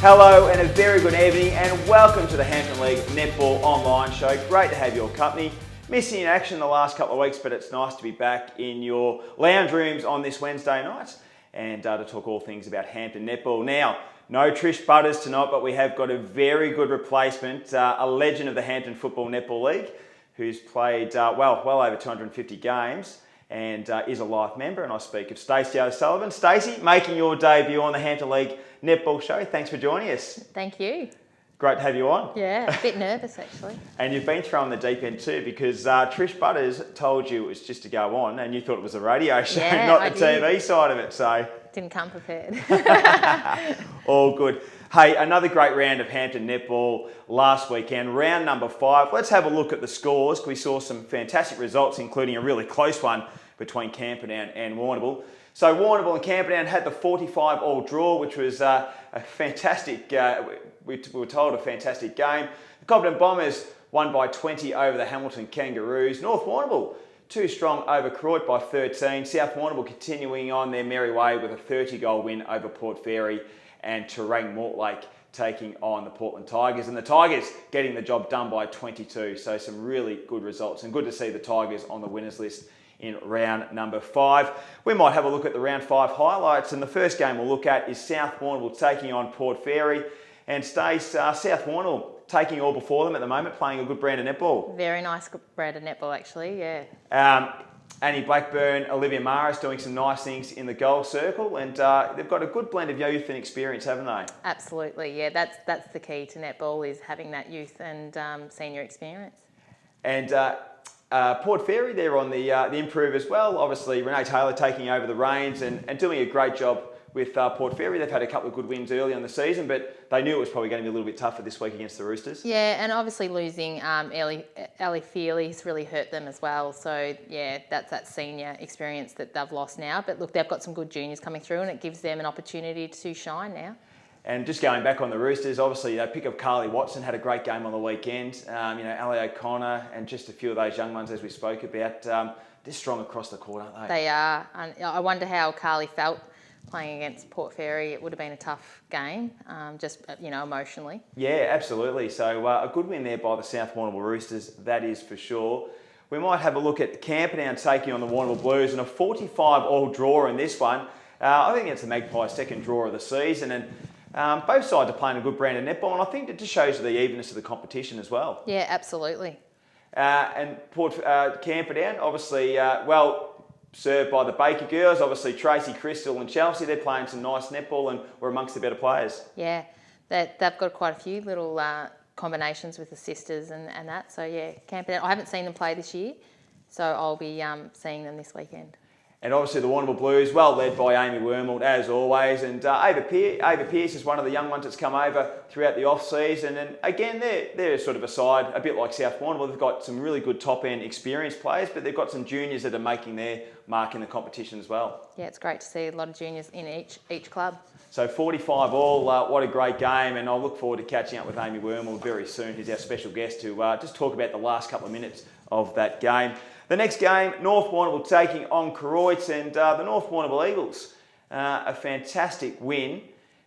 Hello and a very good evening and welcome to the Hampton League Netball Online Show. Great to have your company. Missing in action the last couple of weeks, but it's nice to be back in your lounge rooms on this Wednesday night and to talk all things about Hampton Netball. Now, no Trish Butters tonight, but we have got a very good replacement, a legend of the Hampton Football Netball League who's played well over 250 games and is a life member, and I speak of Stacey O'Sullivan. Stacey, making your debut on the Hampton League Netball Show. Thanks for joining us. Thank you. Great to have you on. Yeah, a bit nervous actually. And you've been thrown the deep end too, because Trish Butters told you it was just to go on and you thought it was a radio show, not the TV side of it. So didn't come prepared. All good. Hey, another great round of Hampton Netball last weekend, round number 5. Let's have a look at the scores. We saw some fantastic results, including a really close one between Camperdown and Warrnambool. So Warrnambool and Camperdown had the 45-all draw, which was a fantastic, we were told, a fantastic game. The Cobden Bombers won by 20 over the Hamilton Kangaroos. North Warrnambool, too strong over Croydon by 13. South Warrnambool continuing on their merry way with a 30-goal win over Port Fairy, and Terang Mortlake taking on the Portland Tigers. And the Tigers getting the job done by 22. So some really good results, and good to see the Tigers on the winners list in round number 5. We might have a look at the round 5 highlights, and the first game we'll look at is South Warrnambool taking on Port Fairy. And Stace, South Warrnambool taking all before them at the moment, playing a good brand of netball. Very nice brand of netball actually, yeah. Annie Blackburn, Olivia Maris doing some nice things in the goal circle, and they've got a good blend of youth and experience, haven't they? Absolutely, yeah. That's the key to netball, is having that youth and senior experience. And Port Fairy, they're on the improve as well. Obviously, Renee Taylor taking over the reins and doing a great job with Port Fairy. They've had a couple of good wins early on the season, but they knew it was probably going to be a little bit tougher this week against the Roosters. Yeah, and obviously losing Ellie Feely's really hurt them as well. So, yeah, that's that senior experience that they've lost now. But look, they've got some good juniors coming through, and it gives them an opportunity to shine now. And just going back on the Roosters, obviously they pick up Carly Watson, had a great game on the weekend. Ali O'Connor and just a few of those young ones, as we spoke about, they're strong across the court, aren't they? They are. And I wonder how Carly felt playing against Port Fairy. It would have been a tough game, just emotionally. Yeah, absolutely. So a good win there by the South Warrnambool Roosters, that is for sure. We might have a look at Camperdown taking on the Warrnambool Blues, and a 45-all draw in this one. I think it's the Magpies' second draw of the season, and both sides are playing a good brand of netball, and I think it just shows the evenness of the competition as well. Yeah, absolutely. And Camperdown, obviously, served by the Baker girls, obviously Tracy, Crystal and Chelsea. They're playing some nice netball and we're amongst the better players. Yeah, they've got quite a few little combinations with the sisters and that. So, yeah, Camperdown. I haven't seen them play this year, so I'll be seeing them this weekend. And obviously the Warrnambool Blues, well led by Amy Wilmot as always, and Ava Pearce is one of the young ones that's come over throughout the off-season, and again they're sort of a side, a bit like South Warrnambool. They've got some really good top-end experienced players, but they've got some juniors that are making their mark in the competition as well. Yeah, it's great to see a lot of juniors in each club. So 45-all, what a great game, and I'll look forward to catching up with Amy Wilmot very soon, who's our special guest, to just talk about the last couple of minutes of that game. The next game, North Warrnambool taking on Croydon, and the North Warrnambool Eagles, a fantastic win,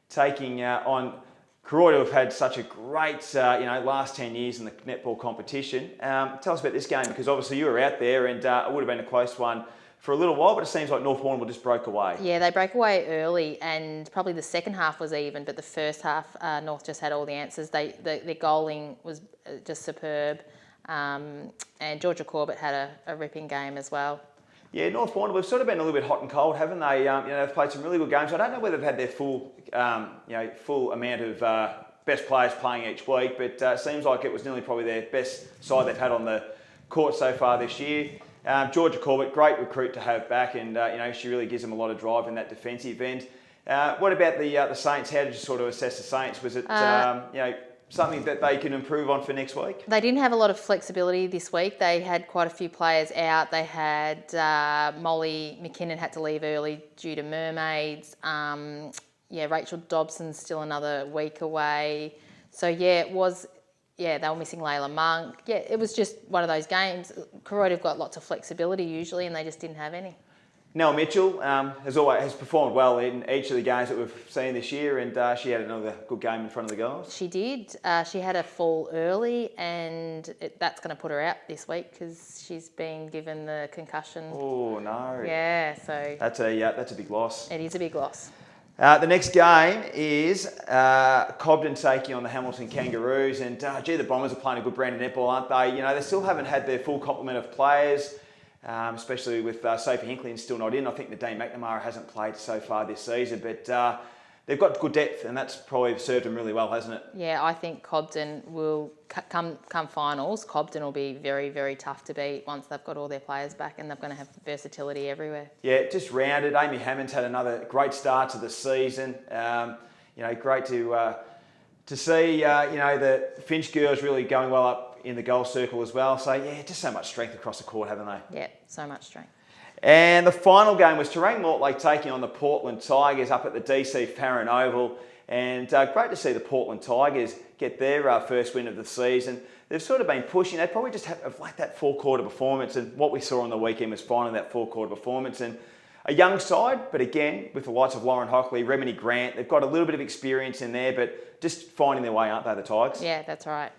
taking on Croydon, who've had such a great last 10 years in the netball competition. Tell us about this game, because obviously you were out there, and it would have been a close one for a little while, but it seems like North Warrnambool just broke away. Yeah, they broke away early, and probably the second half was even, but the first half, North just had all the answers. Their goaling was just superb. And Georgia Corbett had a ripping game as well. Yeah, North Warrnambool have sort of been a little bit hot and cold, haven't they? They've played some really good games. I don't know whether they've had their full amount of best players playing each week, but it seems like it was nearly probably their best side they've had on the court so far this year. Georgia Corbett, great recruit to have back, and she really gives them a lot of drive in that defensive end. What about the Saints? How did you sort of assess the Saints? Was it something that they can improve on for next week? They didn't have a lot of flexibility this week. They had quite a few players out. They had Molly McKinnon had to leave early due to mermaids. Rachel Dobson's still another week away. So they were missing Layla Monk. Yeah, it was just one of those games. Croydon have got lots of flexibility usually, and they just didn't have any. Nell Mitchell has performed well in each of the games that we've seen this year, and she had another good game in front of the girls. She did. She had a fall early, and that's going to put her out this week because she's been given the concussion. Oh no! Yeah, so that's a big loss. It is a big loss. The next game is Cobden taking on the Hamilton Kangaroos, and the Bombers are playing a good brand of netball, aren't they? You know, they still haven't had their full complement of players. Especially with Sophie Hinckley still not in. I think Nadine McNamara hasn't played so far this season, but they've got good depth, and that's probably served them really well, hasn't it? Yeah, I think Cobden will come finals. Cobden will be very, very tough to beat once they've got all their players back, and they're going to have versatility everywhere. Yeah, just rounded. Amy Hammond's had another great start to the season. Great to see. The Finch girls really going well up in the goal circle as well. So, yeah, just so much strength across the court, haven't they? Yeah, so much strength. And the final game was Terang Mortlake taking on the Portland Tigers up at the DC Farron Oval. And great to see the Portland Tigers get their first win of the season. They've sort of been pushing. They probably just have lacked that four-quarter performance. And what we saw on the weekend was finally that four-quarter performance. And a young side, but again, with the likes of Lauren Hockley, Remini Grant, they've got a little bit of experience in there, but just finding their way, aren't they, the Tigers? Yeah, that's right.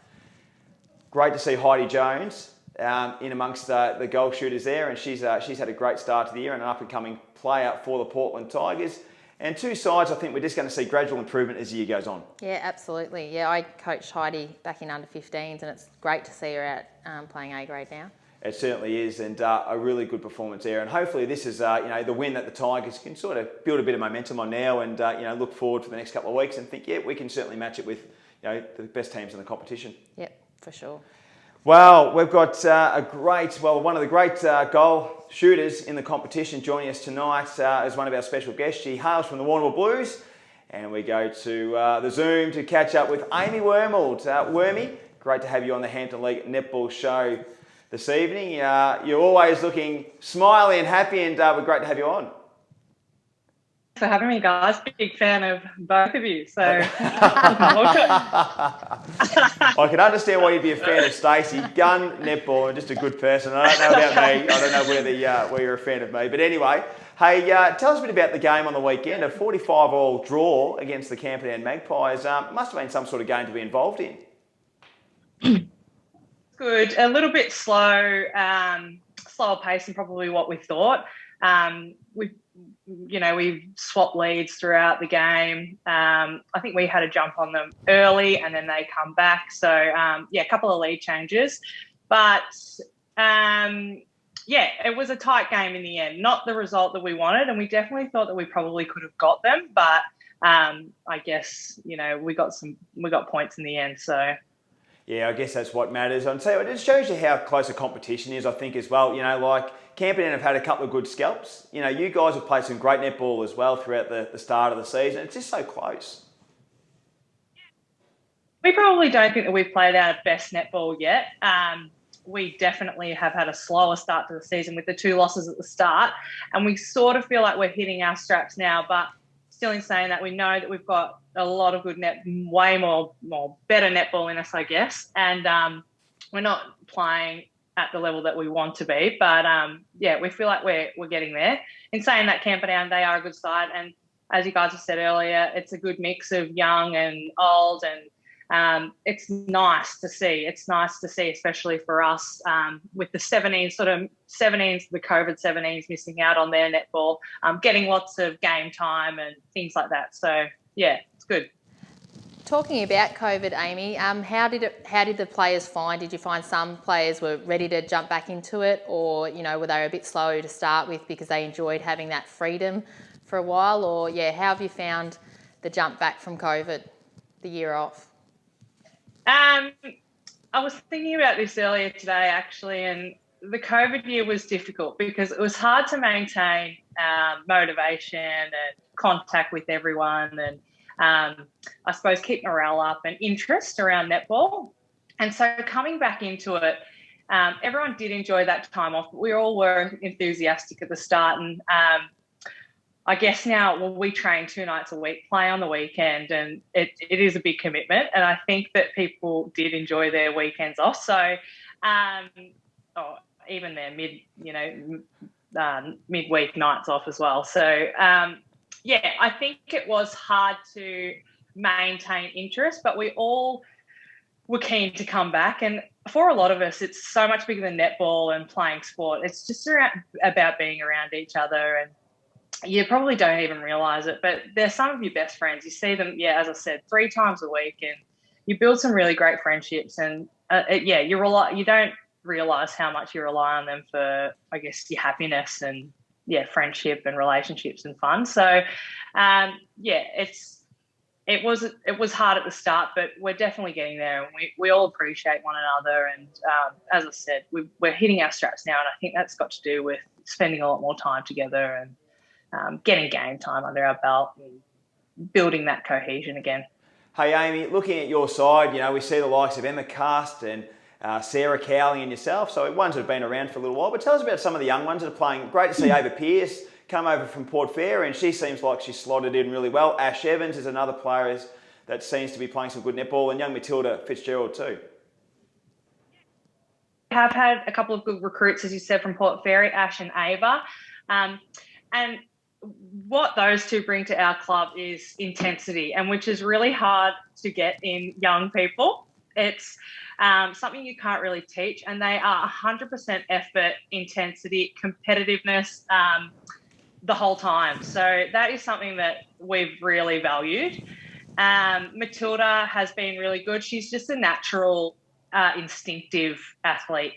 Great to see Heidi Jones in amongst the goal shooters there, and she's had a great start to the year and an up-and-coming player for the Portland Tigers. And two sides, I think we're just going to see gradual improvement as the year goes on. Yeah, absolutely. Yeah, I coached Heidi back in under-15s, and it's great to see her out playing A-grade now. It certainly is, and a really good performance there. And hopefully this is the win that the Tigers can sort of build a bit of momentum on now, and look forward for the next couple of weeks and think, yeah, we can certainly match it with the best teams in the competition. Yep. For sure. Well, we've got one of the great goal shooters in the competition joining us tonight as one of our special guests. She hails from the Warrnambool Blues, and we go to the Zoom to catch up with Amy Wormold. Wormy, great to have you on the Hampton League Netball Show this evening. You're always looking smiley and happy, and we're great to have you on. For having me, guys. Big fan of both of you. So welcome. I can understand why you'd be a fan of Stacey. Gun, netball, and just a good person. I don't know about me. I don't know whether you're a fan of me. But anyway, hey, tell us a bit about the game on the weekend. A 45-all draw against the Camperdown Magpies. Must have been some sort of game to be involved in. Good. A little bit slow, slower pace than probably what we thought. We swapped leads throughout the game. I think we had a jump on them early and then they come back. So, a couple of lead changes. But, it was a tight game in the end. Not the result that we wanted, and we definitely thought that we probably could have got them. But I guess, we got points in the end. So. Yeah, I guess that's what matters. And so it just shows you how close a competition is, I think, as well. Camperdown have had a couple of good scalps. You guys have played some great netball as well throughout the start of the season. It's just so close. We probably don't think that we've played our best netball yet. We definitely have had a slower start to the season with the 2 losses at the start. And we sort of feel like we're hitting our straps now, but still in saying that, we know that we've got a lot of good way more better netball in us, I guess. And we're not playing at the level that we want to be. But, we feel like we're getting there. In saying that, Camperdown, they are a good side. And as you guys have said earlier, it's a good mix of young and old. And it's nice to see. It's nice to see, especially for us, with the 17s, the COVID 17s missing out on their netball, getting lots of game time and things like that. So, yeah, it's good. Talking about COVID, Amy, how did the players find? Did you find some players were ready to jump back into it, or were they a bit slow to start with because they enjoyed having that freedom for a while? Or how have you found the jump back from COVID, the year off? I was thinking about this earlier today, actually, and the COVID year was difficult because it was hard to maintain motivation and contact with everyone, and I suppose keep morale up and interest around netball. And so coming back into it, everyone did enjoy that time off, but we all were enthusiastic at the start. And I guess now, we train 2 nights a week, play on the weekend, and it is a big commitment. And I think that people did enjoy their weekends off. So, even their midweek nights off as well. So, yeah, I think it was hard to maintain interest, but we all were keen to come back. And for a lot of us, it's so much bigger than netball and playing sport. It's just about being around each other, and you probably don't even realise it, but they're some of your best friends. You see them, yeah, as I said, 3 times a week, and you build some really great friendships. And you don't realise how much you rely on them for, I guess, your happiness and friendship and relationships and fun. So, it was hard at the start, but we're definitely getting there, and we all appreciate one another. And as I said, we're hitting our straps now, and I think that's got to do with spending a lot more time together and getting game time under our belt and building that cohesion again. Hey, Amy, looking at your side, we see the likes of Emma Cast and Sarah Cowley and yourself, so ones that have been around for a little while. But tell us about some of the young ones that are playing. Great to see Ava Pearce come over from Port Fairy, and she seems like she's slotted in really well. Ash Evans is another player that seems to be playing some good netball, and young Matilda Fitzgerald too. We have had a couple of good recruits, as you said, from Port Fairy, Ash and Ava. And what those two bring to our club is intensity, and which is really hard to get in young people. It's something you can't really teach, and they are 100% effort, intensity, competitiveness the whole time. So that is something that we've really valued. Matilda has been really good. She's just a natural, instinctive athlete.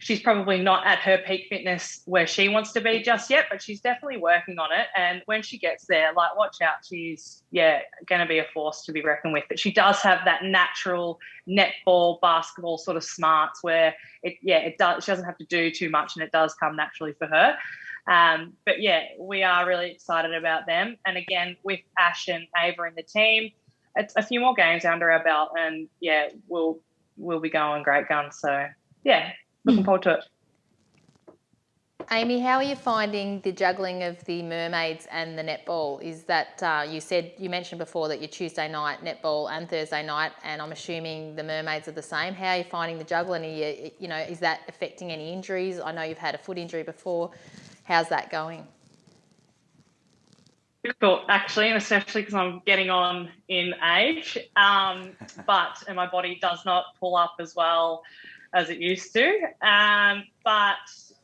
She's probably not at her peak fitness where she wants to be just yet, but she's definitely working on it. And when she gets there, watch out, she's, going to be a force to be reckoned with. But she does have that natural netball, basketball sort of smarts where it does. She doesn't have to do too much, and it does come naturally for her. But we are really excited about them. And again, with Ash and Ava in the team, it's a few more games under our belt, and we'll be going great guns. So looking forward to it. Amy, how are you finding the juggling of the mermaids and the netball? Is that you mentioned before that your Tuesday night netball and Thursday night, and I'm assuming the mermaids are the same. How are you finding the juggling? Is that affecting any injuries? I know you've had a foot injury before. How's that going? Difficult, actually, and especially because I'm getting on in age, and my body does not pull up as well as it used to. But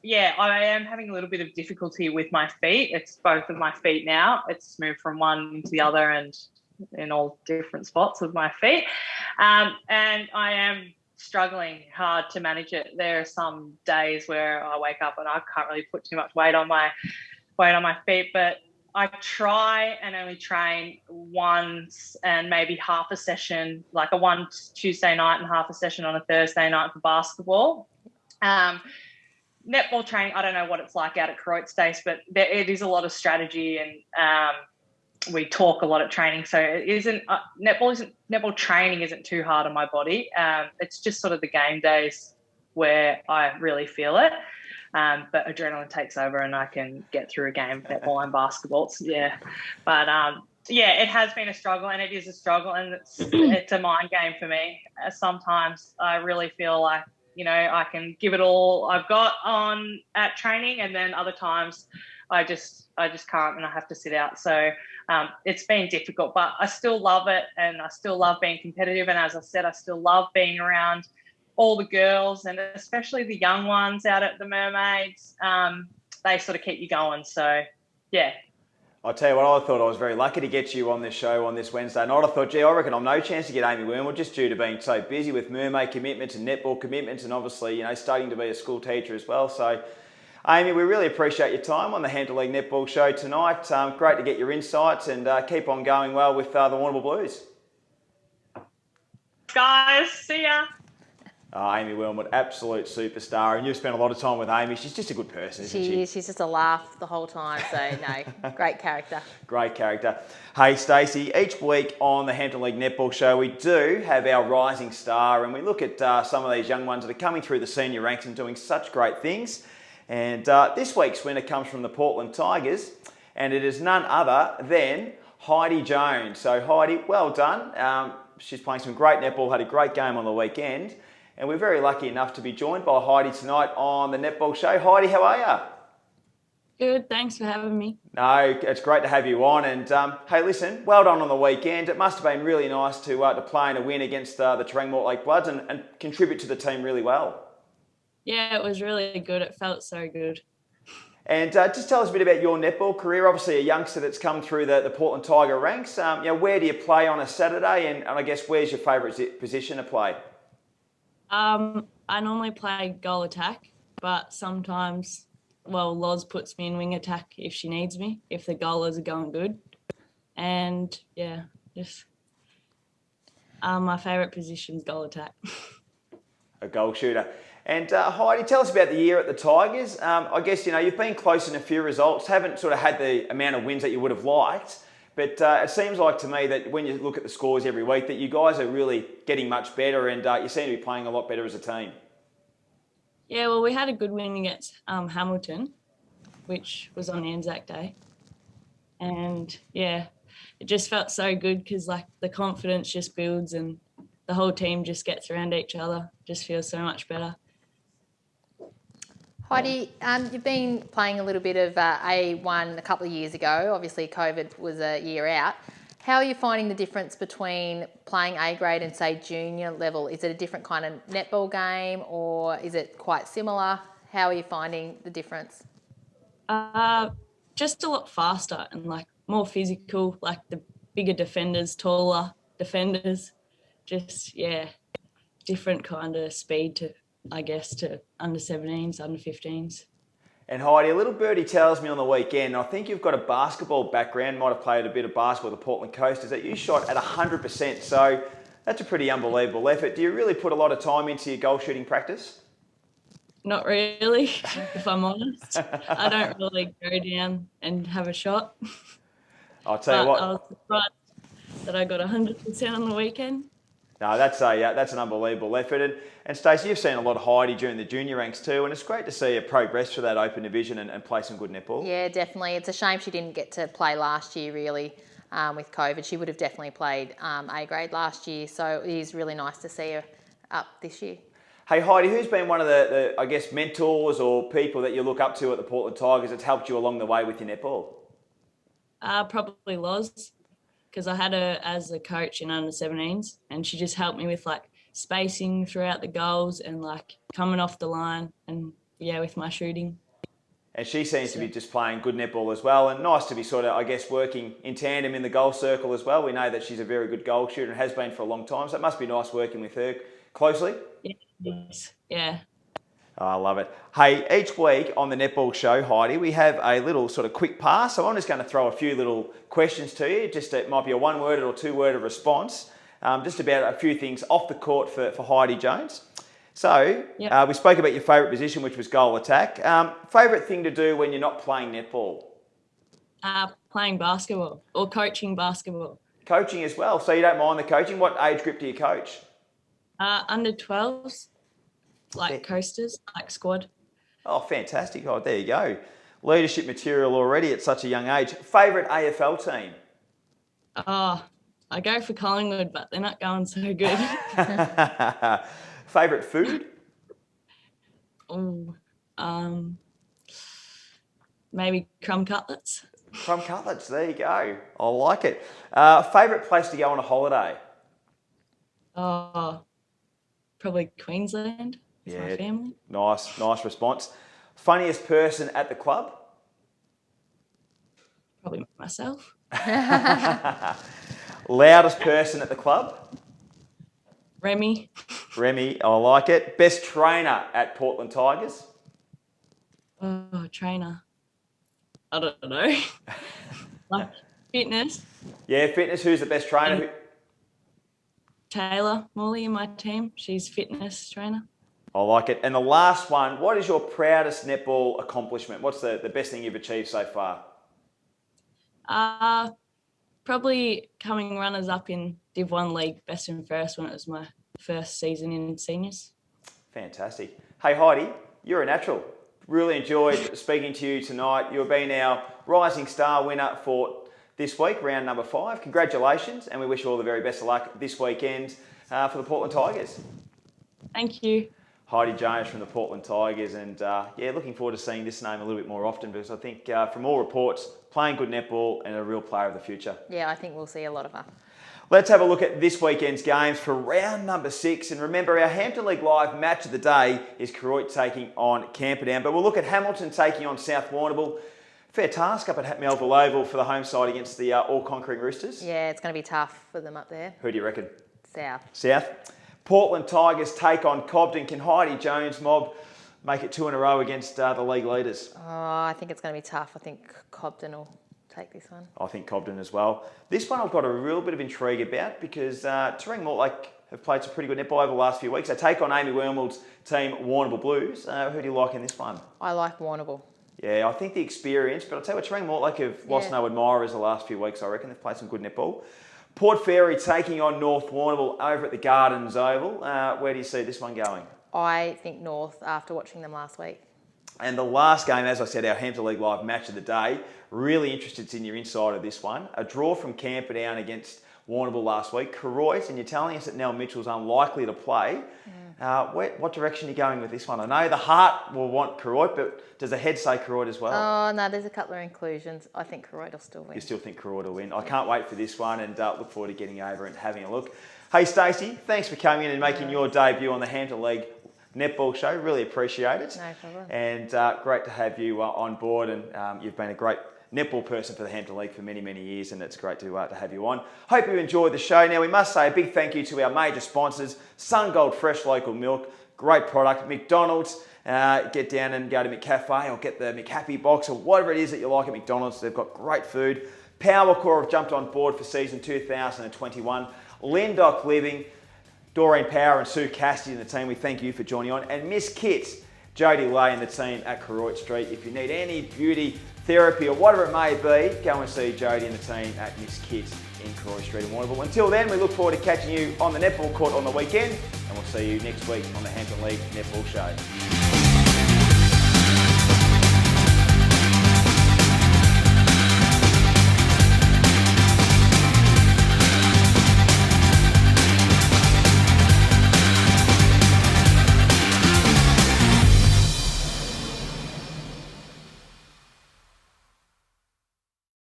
I am having a little bit of difficulty with my feet. It's both of my feet now. It's moved from one into the other and in all different spots of my feet. And I am struggling hard to manage it. There are some days where I wake up and I can't really put too much weight on my feet, but I try and only train once and maybe half a session, like one Tuesday night and half a session on a Thursday night for basketball. Netball training, I don't know what it's like out at Croydon Stace, but it is a lot of strategy, and we talk a lot at training. So it isn't netball training isn't too hard on my body. It's just sort of the game days where I really feel it. But adrenaline takes over, and I can get through a game of netball and basketball. But it has been a struggle, and it is a struggle, and it's a mind game for me. Sometimes I really feel like I can give it all I've got on at training, and then other times I just can't, and I have to sit out. So it's been difficult, but I still love it, and I still love being competitive. And as I said, I still love being around all the girls, and especially the young ones out at the Mermaids. They sort of keep you going. So, I'll tell you what, I thought I was very lucky to get you on this show on this Wednesday night. I thought, I reckon I've no chance to get Amy Wilmot, just due to being so busy with mermaid commitments and netball commitments, and obviously, studying to be a school teacher as well. So, Amy, we really appreciate your time on the Handle League Netball Show tonight. Great to get your insights, and keep on going well with the Warrnambool Blues. Guys, see ya. Amy Wilmot, absolute superstar, and you've spent a lot of time with Amy. She's just a good person, isn't she? She is. She's just a laugh the whole time. So, no, great character. Great character. Hey, Stacey, each week on the Hampton League Netball Show, we do have our rising star, and we look at some of these young ones that are coming through the senior ranks and doing such great things. And this week's winner comes from the Portland Tigers, and it is none other than Heidi Jones. So, Heidi, well done. She's playing some great netball, had a great game on the weekend. And we're very lucky enough to be joined by Heidi tonight on the Netball Show. Heidi, how are you? Good, thanks for having me. No, it's great to have you on. And hey, listen, well done on the weekend. It must have been really nice to play in a win against the Terang Mortlake Bloods and contribute to the team really well. Yeah, it was really good. It felt so good. And just tell us a bit about your netball career. Obviously, a youngster that's come through the Portland Tiger ranks. Where do you play on a Saturday? And I guess where's your favourite position to play? I normally play goal attack, but sometimes, Loz puts me in wing attack if she needs me, if the goalers are going good. And yeah, just my favourite position is goal attack. A goal shooter. And Heidi, tell us about the year at the Tigers. I guess, you've been close in a few results, haven't sort of had the amount of wins that you would have liked, but it seems like to me that when you look at the scores every week that you guys are really getting much better and you seem to be playing a lot better as a team. Yeah, well, we had a good win against Hamilton, which was on Anzac Day. And yeah, it just felt so good because the confidence just builds and the whole team just gets around each other, just feels so much better. Heidi, you've been playing a little bit of A1 a couple of years ago. Obviously, COVID was a year out. How are you finding the difference between playing A grade and, say, junior level? Is it a different kind of netball game or is it quite similar? How are you finding the difference? Just a lot faster and more physical, the bigger defenders, taller defenders. Just, yeah, different kind of speed to under 17s, under 15s. And Heidi, a little birdie tells me on the weekend, I think you've got a basketball background, might have played a bit of basketball at the Portland Coast, is that you shot at 100%. So that's a pretty unbelievable effort. Do you really put a lot of time into your goal shooting practice? Not really, if I'm honest. I don't really go down and have a shot. I'll tell you what. I was surprised that I got 100% on the weekend. No, that's an unbelievable effort. And Stacey, you've seen a lot of Heidi during the junior ranks too, and it's great to see her progress for that open division and play some good netball. Yeah, definitely. It's a shame she didn't get to play last year, really, with COVID. She would have definitely played A grade last year, so it is really nice to see her up this year. Hey Heidi, who's been one of the mentors or people that you look up to at the Portland Tigers that's helped you along the way with your netball? Probably Loz, because I had her as a coach in under 17s and she just helped me with spacing throughout the goals and coming off the line and with my shooting. And she seems to be just playing good netball as well, and nice to be working in tandem in the goal circle as well. We know that she's a very good goal shooter and has been for a long time, so it must be nice working with her closely. Yes, yeah. Oh, I love it. Hey, each week on the Netball Show, Heidi, we have a little quick pass. So I'm just going to throw a few little questions to you. It might be a one-worded or two-worded response, just about a few things off the court for Heidi Jones. So we spoke about your favourite position, which was goal attack. Favourite thing to do when you're not playing netball? Playing basketball or coaching basketball. Coaching as well. So you don't mind the coaching. What age group do you coach? Under 12s. Coasters, squad. Oh, fantastic. Oh, there you go. Leadership material already at such a young age. Favourite AFL team? Oh, I go for Collingwood, but they're not going so good. Favourite food? Oh, maybe crumb cutlets. Crumb cutlets, there you go. I like it. Favourite place to go on a holiday? Oh, probably Queensland. With my family. Nice response. Funniest person at the club? Probably myself. Loudest person at the club? Remy, I like it. Best trainer at Portland Tigers? Oh, trainer. I don't know. Fitness. Yeah, fitness. Who's the best trainer? Taylor Morley in my team. She's fitness trainer. I like it. And the last one, what is your proudest netball accomplishment? What's the best thing you've achieved so far? Probably coming runners up in Div 1 League, best and first, when it was my first season in seniors. Fantastic. Hey Heidi, you're a natural. Really enjoyed speaking to you tonight. You've been our Rising Star winner for this week, round number 5. Congratulations, and we wish you all the very best of luck this weekend for the Portland Tigers. Thank you. Heidi Jones from the Portland Tigers, and looking forward to seeing this name a little bit more often, because I think from all reports, playing good netball and a real player of the future. Yeah, I think we'll see a lot of her. Let's have a look at this weekend's games for round number 6. And remember, our Hampton League Live match of the day is Koroit taking on Camperdown. But we'll look at Hamilton taking on South Warrnambool. Fair task up at Melville Oval for the home side against the all-conquering Roosters. Yeah, it's going to be tough for them up there. Who do you reckon? South. Portland Tigers take on Cobden. Can Heidi Jones mob make it 2 in a row against the league leaders? Oh, I think it's going to be tough. I think Cobden will take this one. I think Cobden as well. This one I've got a real bit of intrigue about, because Terang Mortlake have played some pretty good netball over the last few weeks. They take on Amy Wilmot's team, Warrnambool Blues. Who do you like in this one? I like Warrnambool. Yeah, I think the experience, but I'll tell you what, Terang Mortlake have lost no admirers the last few weeks, I reckon. They've played some good netball. Port Fairy taking on North Warrnambool over at the Gardens Oval. Where do you see this one going? I think North, after watching them last week. And the last game, as I said, our Hampton League Live match of the day. Really interested in your insight of this one. A draw from Camperdown against Warrnambool last week. Koroit, and you're telling us that Nell Mitchell's unlikely to play. What direction are you going with this one? I know the heart will want Koroit, but does the head say Koroit as well? Oh, no, there's a couple of inclusions. I think Koroit will still win. You still think Koroit will win? I can't wait for this one, and look forward to getting over and having a look. Hey, Stacey, thanks for coming in and making your debut on the Hampton League Netball Show. Really appreciate it. No problem. And great to have you on board, and you've been a great netball person for the Hampton League for many, many years, and it's great to have you on. Hope you enjoyed the show. Now, we must say a big thank you to our major sponsors, SunGold Fresh Local Milk, great product, McDonald's. Get down and go to McCafe or get the McHappy box or whatever it is that you like at McDonald's. They've got great food. Powercore have jumped on board for season 2021. Lindock Living, Doreen Power and Sue Cassidy and the team, we thank you for joining on. And Miss Kits, Jodie Lay and the team at Koroit Street. If you need any beauty, therapy or whatever it may be, go and see Jodie and the team at Miss Kits in Koroit Street in Warrnambool. Until then, we look forward to catching you on the netball court on the weekend, and we'll see you next week on the Hampton League Netball Show.